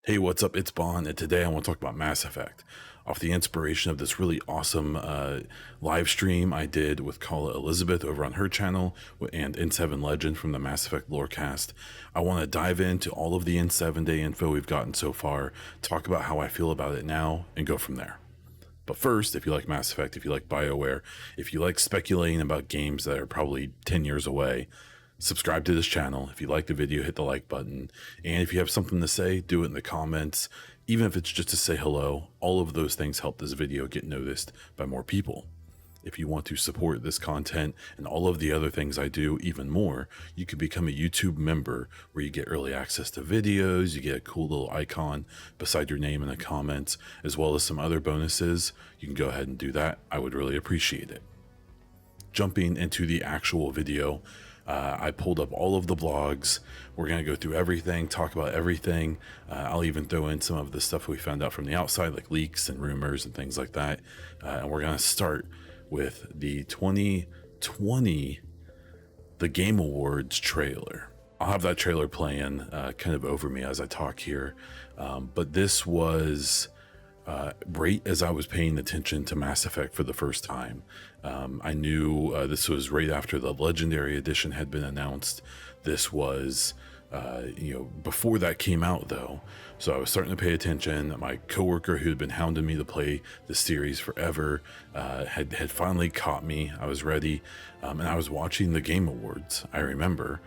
Hey, what's up? It's Bon, and today I want to talk about Mass Effect. Off the inspiration of this really awesome live stream I did with Kala Elizabeth over on her channel and N7 Legend from the Mass Effect Lorecast, I want to dive into all of the N7 day info we've gotten so far, talk about how I feel about it now, and go from there. But first, if you like Mass Effect, if you like BioWare, if you like speculating about games that are probably 10 years away, subscribe to this channel. If you like the video, hit the like button. And if you have something to say, do it in the comments. Even if it's just to say hello, all of those things help this video get noticed by more people. If you want to support this content and all of the other things I do even more, you can become a YouTube member where you get early access to videos, you get a cool little icon beside your name in the comments, as well as some other bonuses. You can go ahead and do that. I would really appreciate it. Jumping into the actual video, I pulled up all of the blogs. We're going to go through everything, talk about everything. I'll even throw in some of the stuff we found out from the outside, like leaks and rumors and things like that. And we're going to start with the 2020 The Game Awards trailer. I'll have that trailer playing kind of over me as I talk here. But this was right as I was paying attention to Mass Effect for the first time. I knew this was right after the Legendary Edition had been announced. This was, before that came out though. So I was starting to pay attention. My coworker who had been hounding me to play the series forever had finally caught me. I was ready, and I was watching the Game Awards, I remember.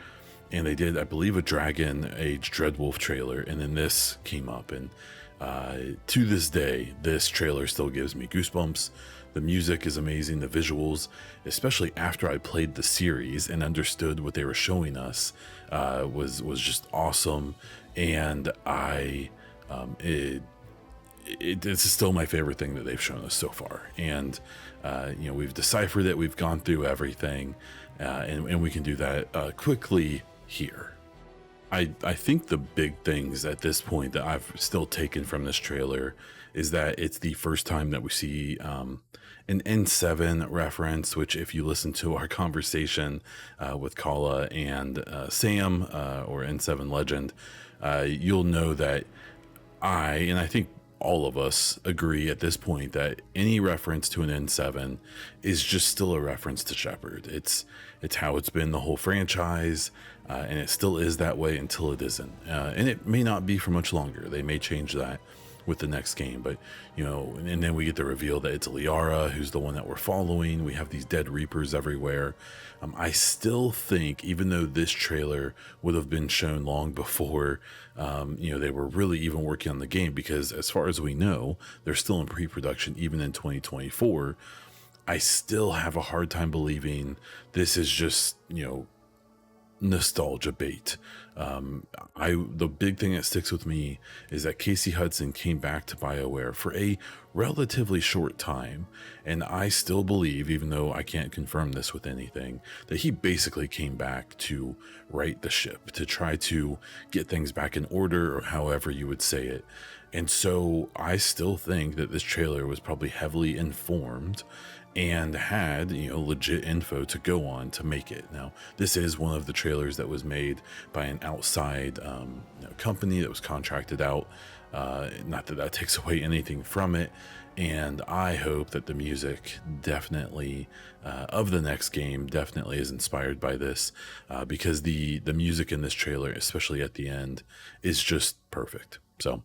And they did, I believe, a Dragon Age Dreadwolf trailer, and then this came up. And to this day, this trailer still gives me goosebumps. The music is amazing, the visuals, especially after I played the series and understood what they were showing us, was just awesome. And this is still my favorite thing that they've shown us so far. And we've deciphered it, we've gone through everything, and we can do that quickly here. I think the big things at this point that I've still taken from this trailer is that it's the first time that we see an N7 reference, which if you listen to our conversation with Kala and Sam or N7 Legend, you'll know that I think all of us agree at this point that any reference to an N7 is just still a reference to Shepard. It's how it's been the whole franchise, and it still is that way until it isn't. And it may not be for much longer. They may change that with the next game, but and then we get the reveal that it's Liara who's the one that we're following. We have these dead Reapers everywhere. I still think, even though this trailer would have been shown long before they were really even working on the game, because as far as we know, they're still in pre-production even in 2024. I still have a hard time believing this is just nostalgia bait. The big thing that sticks with me is that Casey Hudson came back to BioWare for a relatively short time, and I still believe, even though I can't confirm this with anything, that he basically came back to right the ship, to try to get things back in order, or however you would say it. And so I still think that this trailer was probably heavily informed and had legit info to go on to make it. Now, this is one of the trailers that was made by an outside company that was contracted out. Not that that takes away anything from it. And I hope that the music definitely of the next game definitely is inspired by this, because the music in this trailer, especially at the end, is just perfect. So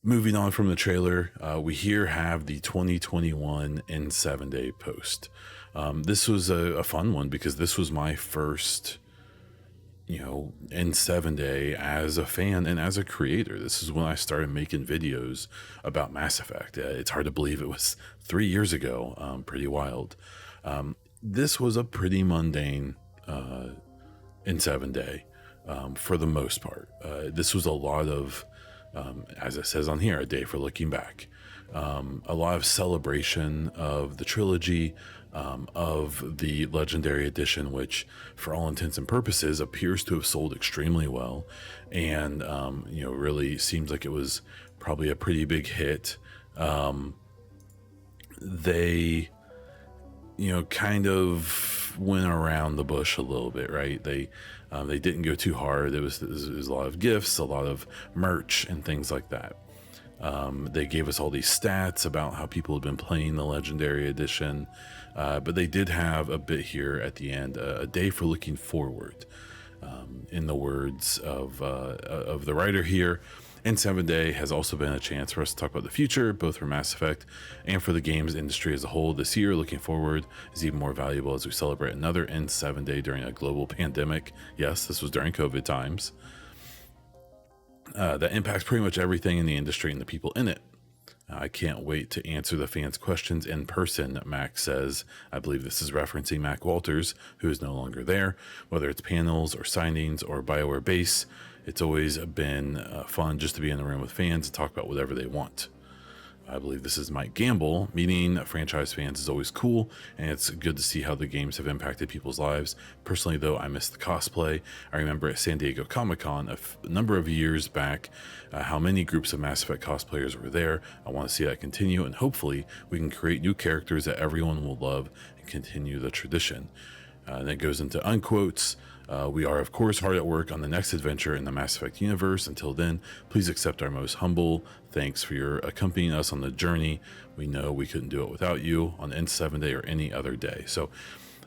moving on from the trailer, we here have the 2021 N7 day post. This was a fun one because this was my first, N7 day as a fan and as a creator. This is when I started making videos about Mass Effect. It's hard to believe it was 3 years ago. Pretty wild. This was a pretty mundane N7 day for the most part. This was a lot of as it says on here, a day for looking back. A lot of celebration of the trilogy, of the Legendary Edition, which for all intents and purposes appears to have sold extremely well, and really seems like it was probably a pretty big hit. They kind of went around the bush a little bit, right? They didn't go too hard. There was a lot of gifts, a lot of merch, and things like that. They gave us all these stats about how people had been playing the Legendary Edition, but they did have a bit here at the end, a day for looking forward. In the words of the writer here, N7 Day has also been a chance for us to talk about the future, both for Mass Effect and for the games industry as a whole. This year, looking forward, is even more valuable as we celebrate another N7 Day during a global pandemic. Yes, this was during COVID times. That impacts pretty much everything in the industry and the people in it. I can't wait to answer the fans' questions in person, Mac says. I believe this is referencing Mac Walters, who is no longer there. Whether it's panels or signings or BioWare base, it's always been fun just to be in the room with fans and talk about whatever they want. I believe this is Mike Gamble. Meeting franchise fans is always cool, and it's good to see how the games have impacted people's lives. Personally, though, I miss the cosplay. I remember at San Diego Comic-Con a number of years back how many groups of Mass Effect cosplayers were there. I want to see that continue, and hopefully we can create new characters that everyone will love and continue the tradition. And it goes into unquotes. We are, of course, hard at work on the next adventure in the Mass Effect universe. Until then, please accept our most humble thanks for your accompanying us on the journey. We know we couldn't do it without you on N7 Day or any other day. So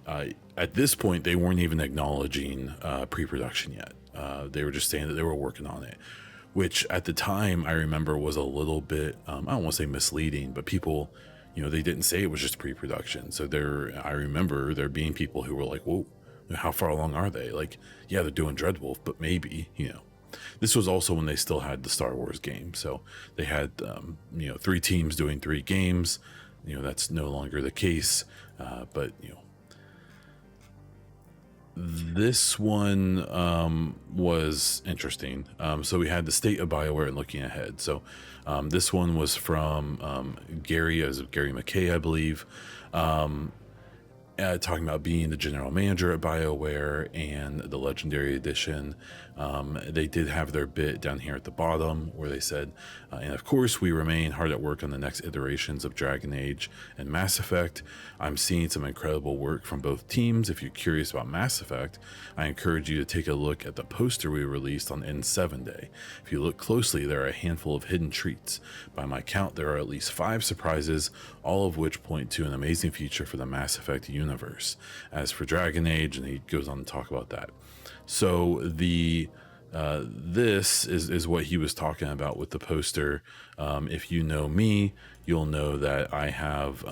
at this point, they weren't even acknowledging pre-production yet. They were just saying that they were working on it, which at the time I remember was a little bit, I don't want to say misleading, but people, they didn't say it was just pre-production. So I remember there being people who were like, whoa, how far along are they? Like, yeah, they're doing Dreadwolf, but maybe, This was also when they still had the Star Wars game. So they had, 3 teams doing 3 games. That's no longer the case. But this one was interesting. So we had the state of BioWare and looking ahead. So this one was from Gary McKay, I believe. Talking about being the general manager at BioWare and the Legendary Edition. They did have their bit down here at the bottom where they said, and of course we remain hard at work on the next iterations of Dragon Age and Mass Effect. I'm seeing some incredible work from both teams. If you're curious about Mass Effect, I encourage you to take a look at the poster we released on N7 Day. If you look closely, there are a handful of hidden treats. By my count, there are at least 5 surprises, all of which point to an amazing future for the Mass Effect universe. As for Dragon Age, and he goes on to talk about that. So this is what he was talking about with the poster. If you know me, you'll know that I have,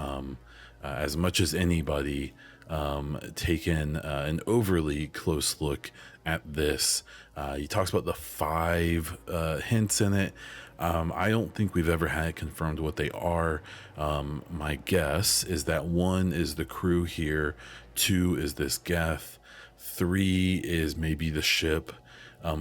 as much as anybody, taken an overly close look at this. He talks about the 5 hints in it. I don't think we've ever had it confirmed what they are. My guess is that 1 is the crew here, 2 is this Geth, 3 is maybe the ship,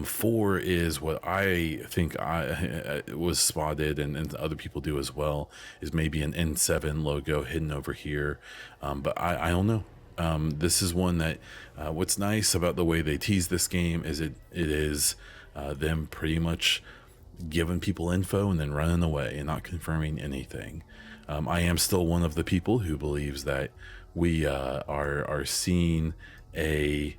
4 is what I think I was spotted, and other people do as well, is maybe an N7 logo hidden over here, but I don't know. This is one that what's nice about the way they tease this game is it is them pretty much giving people info and then running away and not confirming anything. I am still one of the people who believes that we are seeing a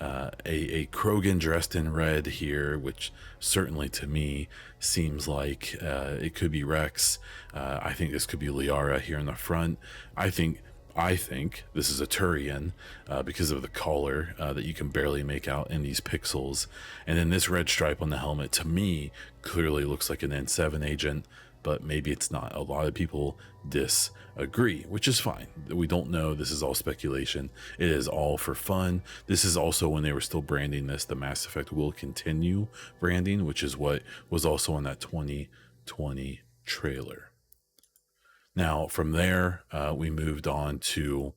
Krogan dressed in red here, which certainly to me seems like it could be Rex. I think this could be Liara here in the front. I think this is a Turian because of the collar that you can barely make out in these pixels. And then this red stripe on the helmet, to me, clearly looks like an N7 agent, but maybe it's not. A lot of people disagree, which is fine. We don't know. This is all speculation. It is all for fun. This is also when they were still branding this, the Mass Effect Will Continue branding, which is what was also on that 2020 trailer. Now, from there, we moved on to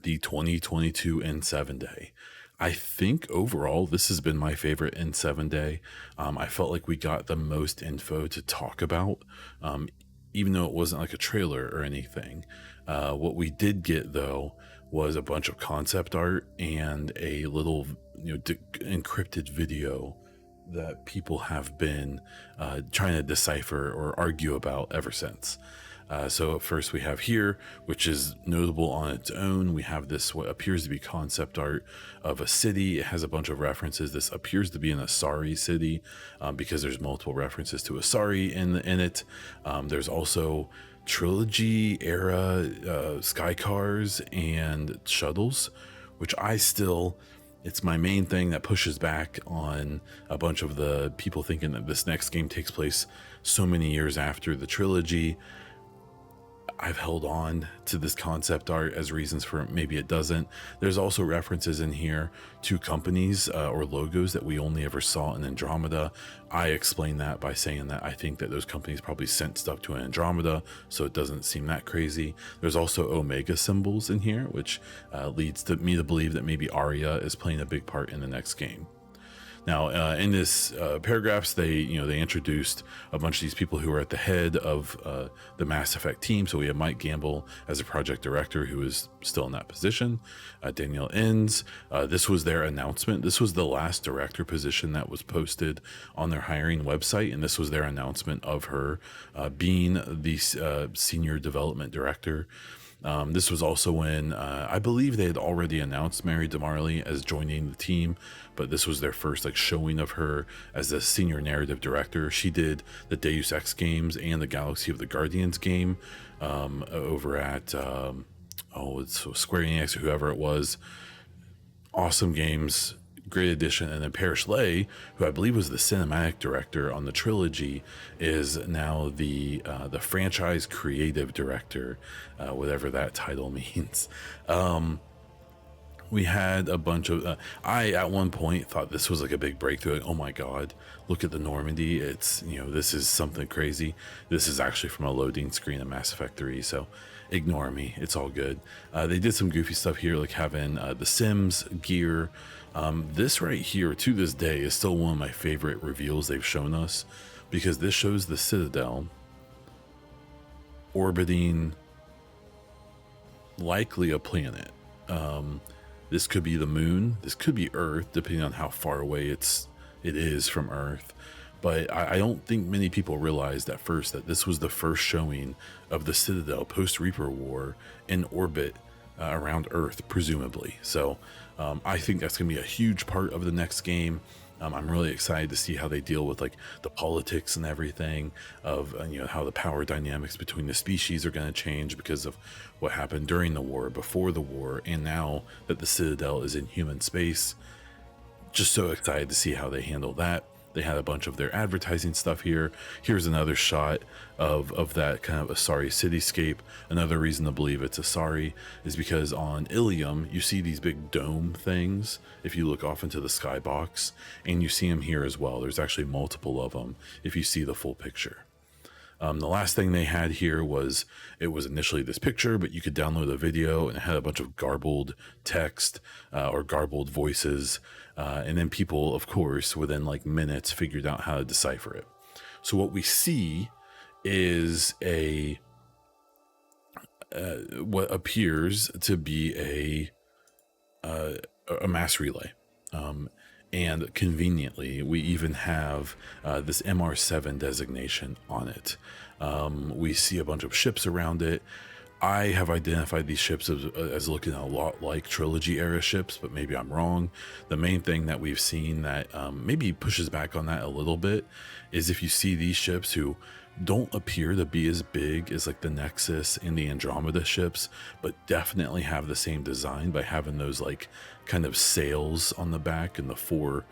the 2022 N7 Day. I think overall, this has been my favorite N7 Day. I felt like we got the most info to talk about, even though it wasn't like a trailer or anything. What we did get, though, was a bunch of concept art and a little encrypted video that people have been trying to decipher or argue about ever since. So first we have here, which is notable on its own. We have this, what appears to be concept art of a city. It has a bunch of references. This appears to be an Asari city, because there's multiple references to Asari in it. There's also trilogy era sky cars and shuttles, which it's my main thing that pushes back on a bunch of the people thinking that this next game takes place so many years after the trilogy. I've held on to this concept art as reasons for maybe it doesn't. There's also references in here to companies or logos that we only ever saw in Andromeda. I explain that by saying that I think that those companies probably sent stuff to Andromeda, so it doesn't seem that crazy. There's also Omega symbols in here, which leads to me to believe that maybe Arya is playing a big part in the next game. Now, in this paragraphs, they introduced a bunch of these people who are at the head of the Mass Effect team. So we have Mike Gamble as a project director, who is still in that position. Danielle Enns. This was their announcement. This was the last director position that was posted on their hiring website, and this was their announcement of her being the senior development director. This was also when I believe they had already announced Mary DeMarley as joining the team, but this was their first showing of her as the senior narrative director. She did the Deus Ex games and the Galaxy of the Guardians game over at it's Square Enix or whoever it was. Awesome games. Great addition. And then Parrish Lay, who I believe was the cinematic director on the trilogy, is now the franchise creative director, whatever that title means. We had a bunch of I at one point thought this was a big breakthrough. Oh my god, look at the Normandy. It's this is something crazy. This is actually from a loading screen of Mass Effect 3, so ignore me, it's all good. They did some goofy stuff here, like having the Sims gear. This right here to this day is still one of my favorite reveals they've shown us, because this shows the Citadel orbiting likely a planet. This could be the moon, this could be Earth, depending on how far away it is from Earth. But I don't think many people realized at first that this was the first showing of the Citadel post-Reaper War in orbit around Earth, presumably. So I think that's going to be a huge part of the next game. I'm really excited to see how they deal with the politics and everything of how the power dynamics between the species are going to change because of what happened during the war, before the war, and now that the Citadel is in human space. Just so excited to see how they handle that. They had a bunch of their advertising stuff here. Here's another shot of that kind of Asari cityscape. Another reason to believe it's Asari is because on Ilium, you see these big dome things if you look off into the skybox, and you see them here as well. There's actually multiple of them if you see the full picture. The last thing they had here was, it was initially this picture, but you could download a video, and it had a bunch of garbled text or garbled voices. And then people, of course, within minutes figured out how to decipher it. So what we see is what appears to be a mass relay. And conveniently, we even have this MR7 designation on it. We see a bunch of ships around it. I have identified these ships as looking a lot like Trilogy era ships, but maybe I'm wrong. The main thing that we've seen that maybe pushes back on that a little bit is if you see these ships who don't appear to be as big as the Nexus and the Andromeda ships, but definitely have the same design by having those kind of sails on the back and the four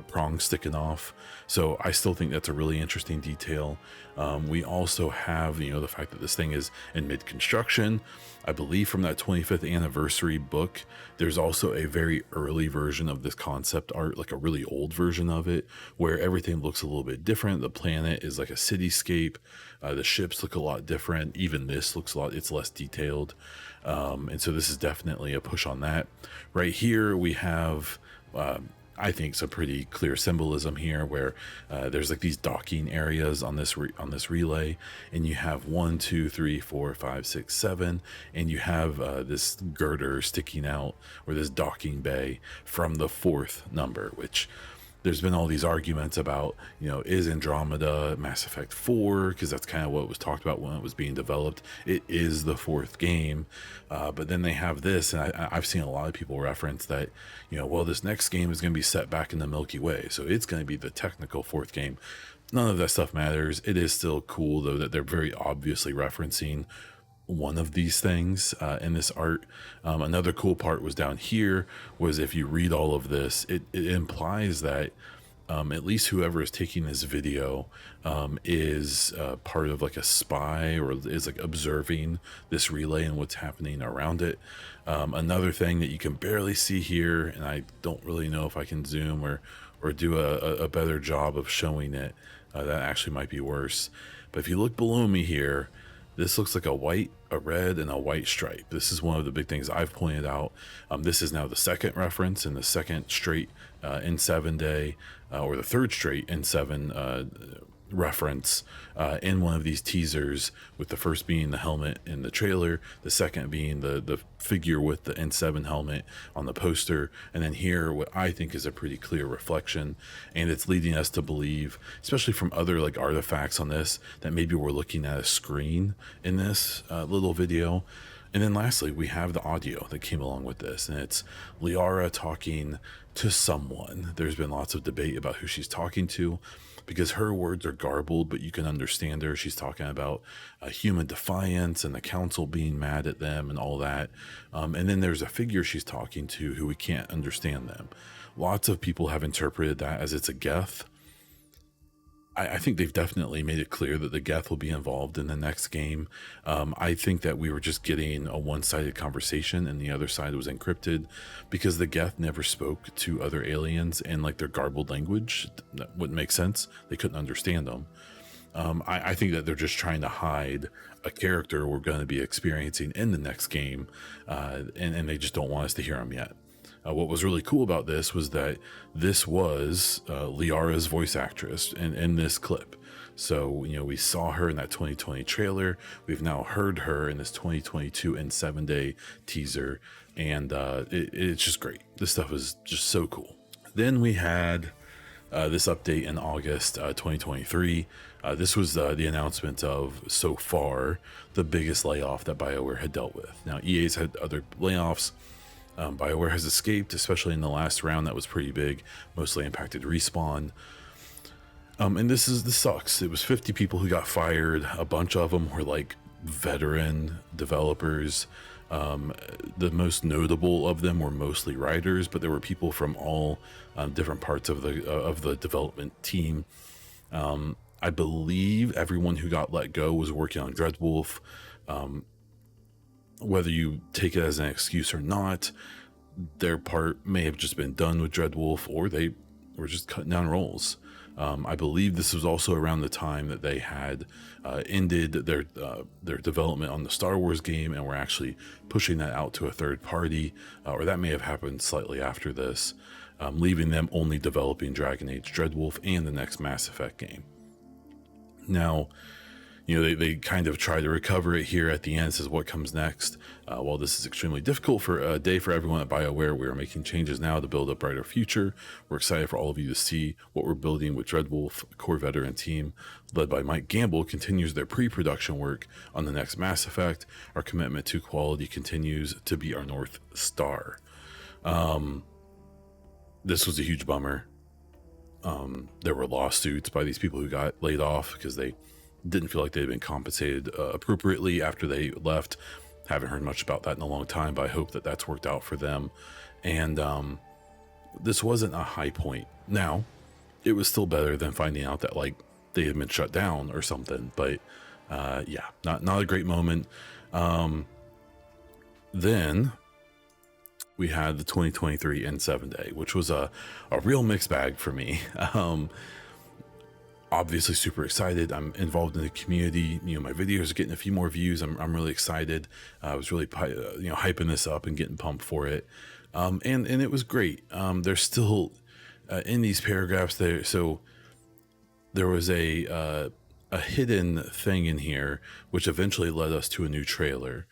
prongs sticking off. So I still think that's a really interesting detail. We also have the fact that this thing is in mid-construction. I believe from that 25th anniversary book, there's also a very early version of this concept art, a really old version of it, where everything looks a little bit different. The planet is like a cityscape. The ships look a lot different. Even this looks it's less detailed. And so this is definitely a push on that. Right here we have I think some pretty clear symbolism here, where there's these docking areas on this relay, and you have 1, 2, 3, 4, 5, 6, 7, and you have this girder sticking out, or this docking bay from the 4th number, which there's been all these arguments about, is Andromeda Mass Effect 4? Because that's kind of what was talked about when it was being developed. It is the fourth game. But then they have this, and I've seen a lot of people reference that, well, this next game is going to be set back in the Milky Way. So it's going to be the technical fourth game. None of that stuff matters. It is still cool, though, that they're very obviously referencing one of these things in this art. Another cool part was down here was, if you read all of this, it implies that at least whoever is taking this video is part of like a spy, or is like observing this relay and what's happening around it. Another thing that you can barely see here, and I don't really know if I can zoom or do a better job of showing it, that actually might be worse. But if you look below me here, this looks like a white, a red, and a white stripe. This is one of the big things I've pointed out. This is now the second reference and the second straight N7 day, or the third straight N7 reference in one of these teasers, with the first being the helmet in the trailer, the second being the figure with the N7 helmet on the poster, and then here what I think is a pretty clear reflection. And it's leading us to believe, especially from other like artifacts on this, that maybe we're looking at a screen in this little video. And then lastly, we have the audio that came along with this, and it's Liara talking to someone. There's been lots of debate about who she's talking to, because her words are garbled, but you can understand her. She's talking about human defiance and the council being mad at them and all that. And then there's a figure she's talking to who we can't understand them. Lots of people have interpreted that as it's a Geth. I think they've definitely made it clear that the Geth will be involved in the next game. I think that we were just getting a one-sided conversation and the other side was encrypted, because the Geth never spoke to other aliens in like their garbled language. That wouldn't make sense. They couldn't understand them. I think that they're just trying to hide a character we're going to be experiencing in the next game, and they just don't want us to hear them yet. What was really cool about this was that this was Liara's voice actress in this clip. So, we saw her in that 2020 trailer. We've now heard her in this 2022 and 7-day teaser. And it's just great. This stuff is just so cool. Then we had this update in August 2023. This was the announcement of, so far, the biggest layoff that BioWare had dealt with. Now, EA's had other layoffs. BioWare has escaped, especially in the last round. That was pretty big, mostly impacted Respawn. And this sucks. It was 50 people who got fired. A bunch of them were like veteran developers. The most notable of them were mostly writers, but there were people from all different parts of the development team. I believe everyone who got let go was working on Dreadwolf. Whether you take it as an excuse or not, their part may have just been done with Dreadwolf, or they were just cutting down roles. I believe this was also around the time that they had ended their development on the Star Wars game and were actually pushing that out to a third party, or that may have happened slightly after this, leaving them only developing Dragon Age Dreadwolf and the next Mass Effect game. Now, they kind of try to recover it here at the end. Says what comes next. While this is extremely difficult for a day for everyone at BioWare, we are making changes now to build a brighter future. We're excited for all of you to see what we're building with Dreadwolf. A core veteran team led by Mike Gamble continues their pre-production work on the next Mass Effect. Our commitment to quality continues to be our North Star. This was a huge bummer. There were lawsuits by these people who got laid off because they didn't feel like they'd been compensated appropriately after they left. Haven't heard much about that in a long time, but I hope that that's worked out for them. And this wasn't a high point. Now, it was still better than finding out that like they had been shut down or something. But yeah, not a great moment. Then we had the 2023 N7 day, which was a real mixed bag for me. Obviously super excited. I'm involved in the community. My videos are getting a few more views. I'm really excited. I was really hyping this up and getting pumped for it. And it was great. There's still in these paragraphs there. So there was a hidden thing in here, which eventually led us to a new trailer.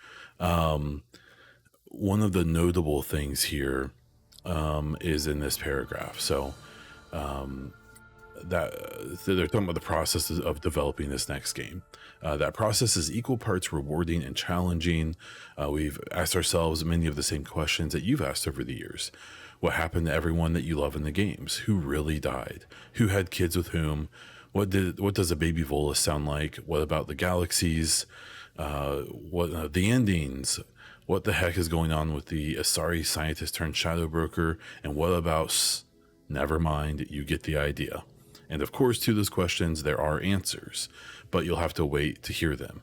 One of the notable things here is in this paragraph. So So they're talking about the process of developing this next game. That process is equal parts rewarding and challenging. We've asked ourselves many of the same questions that you've asked over the years. What happened to everyone that you love in the games? Who really died? Who had kids with whom? What does a baby Volus sound like? What about the galaxies? What the endings? What the heck is going on with the Asari scientist turned shadow broker? And what about? Never mind, you get the idea. And of course, to those questions, there are answers, but you'll have to wait to hear them.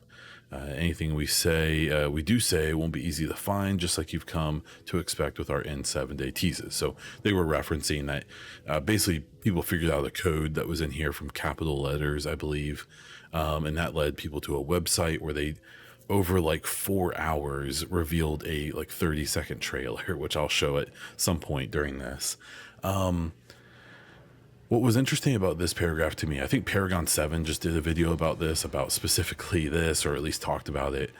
Anything we do say won't be easy to find, just like you've come to expect with our N7-day teases. So they were referencing that basically people figured out a code that was in here from capital letters, I believe. And that led people to a website where they, over like 4 hours, revealed a like 30-second trailer, which I'll show at some point during this. What was interesting about this paragraph to me, I think Paragon 7 just did a video about this, about specifically this, or at least talked about it,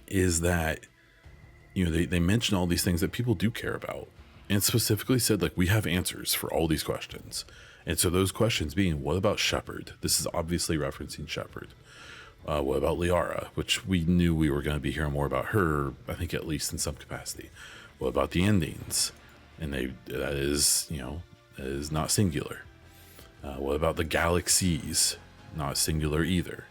is that, they mention all these things that people do care about, and specifically said, like, we have answers for all these questions. And so those questions being, what about Shepard? This is obviously referencing Shepard. What about Liara, which we knew we were going to be hearing more about her, I think at least in some capacity. What about the endings? And that is not singular. What about the galaxies? Not singular either.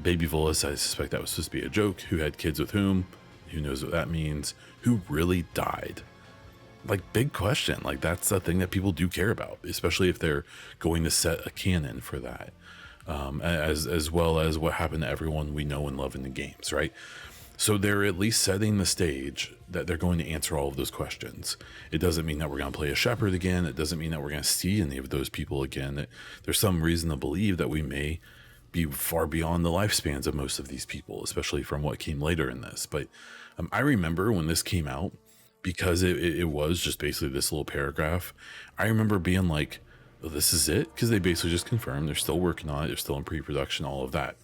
Baby Volus, I suspect that was supposed to be a joke. Who had kids with whom? Who knows what that means? Who really died? Like, big question. Like, that's the thing that people do care about, especially if they're going to set a canon for that. As well as what happened to everyone we know and love in the games, right? So they're at least setting the stage that they're going to answer all of those questions. It doesn't mean that we're going to play a Shepard again. It doesn't mean that we're going to see any of those people again. There's some reason to believe that we may be far beyond the lifespans of most of these people, especially from what came later in this. But I remember when this came out, because it was just basically this little paragraph, I remember being like, oh, this is it? Because they basically just confirmed they're still working on it. They're still in pre-production, all of that.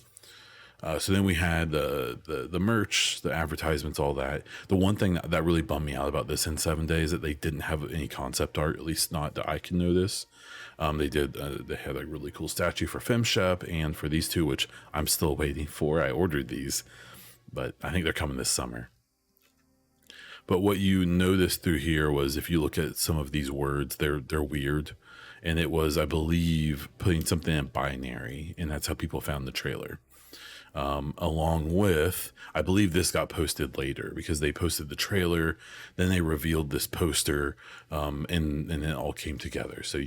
So then we had the merch, the advertisements, all that. The one thing that really bummed me out about this in 7 days that they didn't have any concept art, at least not that I can notice. They had a really cool statue for FemShep and for these two, which I'm still waiting for. I ordered these, but I think they're coming this summer. But what you noticed through here was, if you look at some of these words, they're weird. And it was, I believe, putting something in binary, and that's how people found the trailer. Along with, I believe this got posted later because they posted the trailer, then they revealed this poster, and then it all came together. So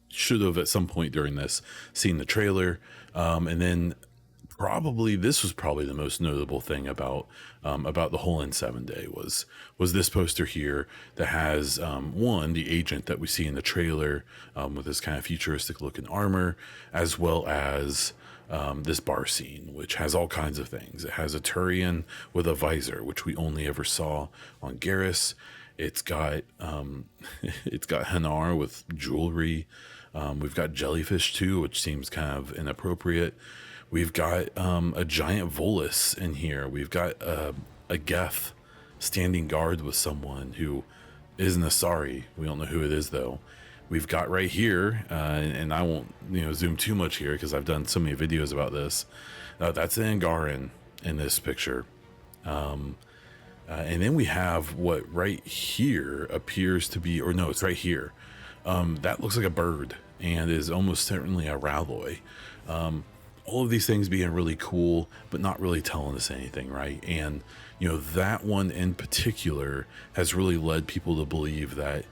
should have at some point during this seen the trailer, and then this was probably the most notable thing about the whole N7 day was this poster here that has the agent that we see in the trailer with this kind of futuristic looking armor, as well as this bar scene, which has all kinds of things. It has a Turian with a visor, which we only ever saw on Garrus. It's got Hanar with gewelry. We've got jellyfish too, which seems kind of inappropriate. We've got a giant Volus in here. We've got a Geth standing guard with someone who is an Asari. We don't know who it is though. We've got right here, and I won't zoom too much here because I've done so many videos about this. That's an Angaran in this picture. And then we have what right here appears to be, or no, it's right here. That looks like a bird and is almost certainly a Ralloy. All of these things being really cool, but not really telling us anything, right? And, that one in particular has really led people to believe that,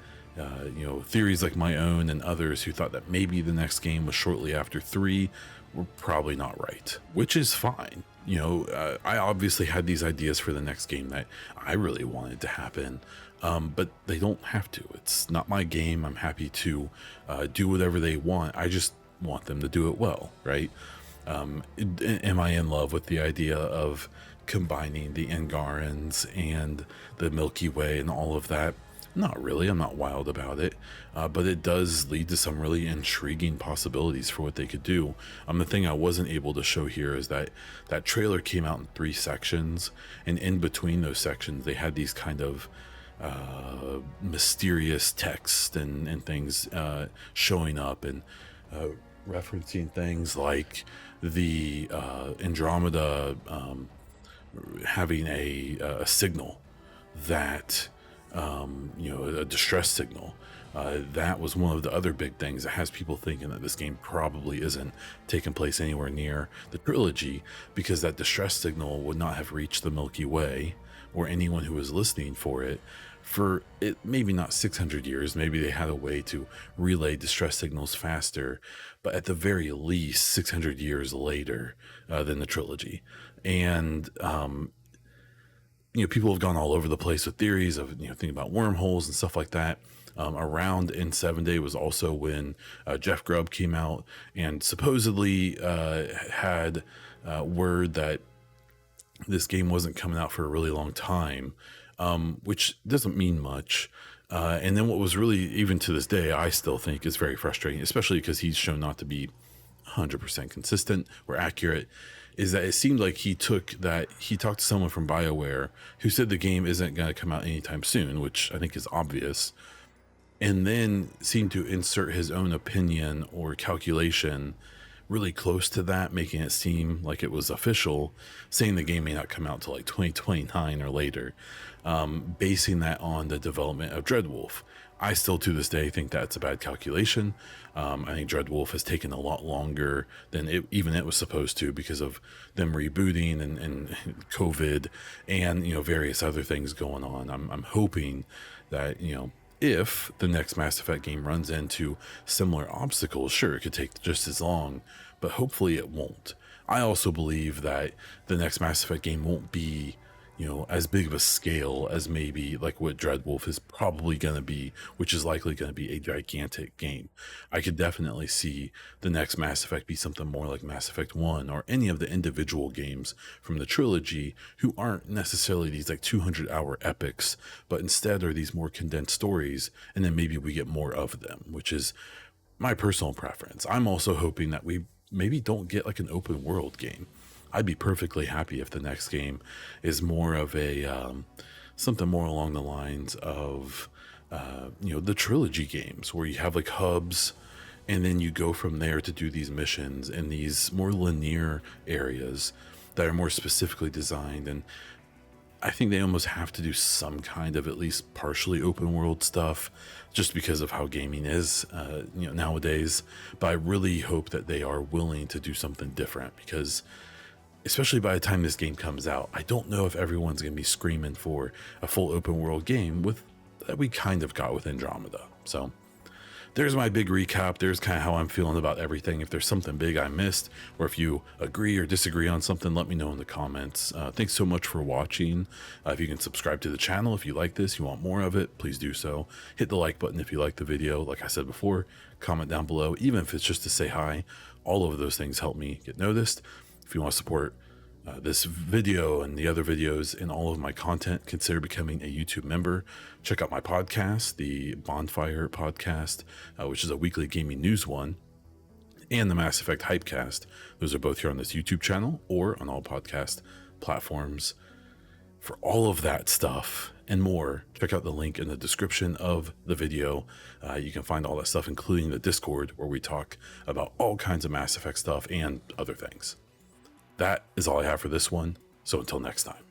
theories like my own and others who thought that maybe the next game was shortly after 3 were probably not right, which is fine. I obviously had these ideas for the next game that I really wanted to happen, but they don't have to. It's not my game. I'm happy to do whatever they want. I just want them to do it well, right? Am I in love with the idea of combining the Angarans and the Milky Way and all of that? Not really. I'm not wild about it, but it does lead to some really intriguing possibilities for what they could do. The thing I wasn't able to show here is that trailer came out in 3 sections, and in between those sections they had these kind of mysterious text and things showing up, and referencing things like the Andromeda having a signal that, a distress signal. That was one of the other big things that has people thinking that this game probably isn't taking place anywhere near the trilogy, because that distress signal would not have reached the Milky Way or anyone who was listening for it maybe not 600 years. Maybe they had a way to relay distress signals faster, but at the very least 600 years later than the trilogy. And people have gone all over the place with theories of, thinking about wormholes and stuff like that. Around in 7 Day was also when Jeff Grubb came out and supposedly had word that this game wasn't coming out for a really long time, which doesn't mean much. And then what was really, even to this day, I still think is very frustrating, especially because he's shown not to be 100% consistent or accurate, is that it seemed like he talked to someone from BioWare who said the game isn't going to come out anytime soon, which I think is obvious, and then seemed to insert his own opinion or calculation really close to that, making it seem like it was official, saying the game may not come out till like 2029 or later, basing that on the development of Dreadwolf. I still to this day think that's a bad calculation. I think Dreadwolf has taken a lot longer than it was supposed to, because of them rebooting and COVID and various other things going on. I'm hoping that if the next Mass Effect game runs into similar obstacles, sure, it could take just as long, but hopefully it won't. I also believe that the next Mass Effect game won't be, as big of a scale as maybe like what Dreadwolf is probably going to be, which is likely going to be a gigantic game. I could definitely see the next Mass Effect be something more like Mass Effect 1 or any of the individual games from the trilogy, who aren't necessarily these like 200-hour epics, but instead are these more condensed stories, and then maybe we get more of them, which is my personal preference. I'm also hoping that we maybe don't get like an open world game. I'd be perfectly happy if the next game is more of a something more along the lines of the trilogy games, where you have like hubs, and then you go from there to do these missions in these more linear areas that are more specifically designed. And I think they almost have to do some kind of at least partially open world stuff, just because of how gaming is nowadays. But I really hope that they are willing to do something different, because especially by the time this game comes out, I don't know if everyone's going to be screaming for a full open world game that we kind of got with Andromeda. So there's my big recap. There's kind of how I'm feeling about everything. If there's something big I missed, or if you agree or disagree on something, let me know in the comments. Thanks so much for watching. If you can subscribe to the channel, if you like this, you want more of it, please do so. Hit the like button if you like the video. Like I said before, comment down below, even if it's just to say hi. All of those things help me get noticed. If you want to support this video and the other videos and all of my content, consider becoming a YouTube member. Check out my podcast, the Bonfire Podcast, which is a weekly gaming news one, and the Mass Effect Hypecast. Those are both here on this YouTube channel or on all podcast platforms. For all of that stuff and more, check out the link in the description of the video. You can find all that stuff, including the Discord, where we talk about all kinds of Mass Effect stuff and other things. That is all I have for this one, so until next time.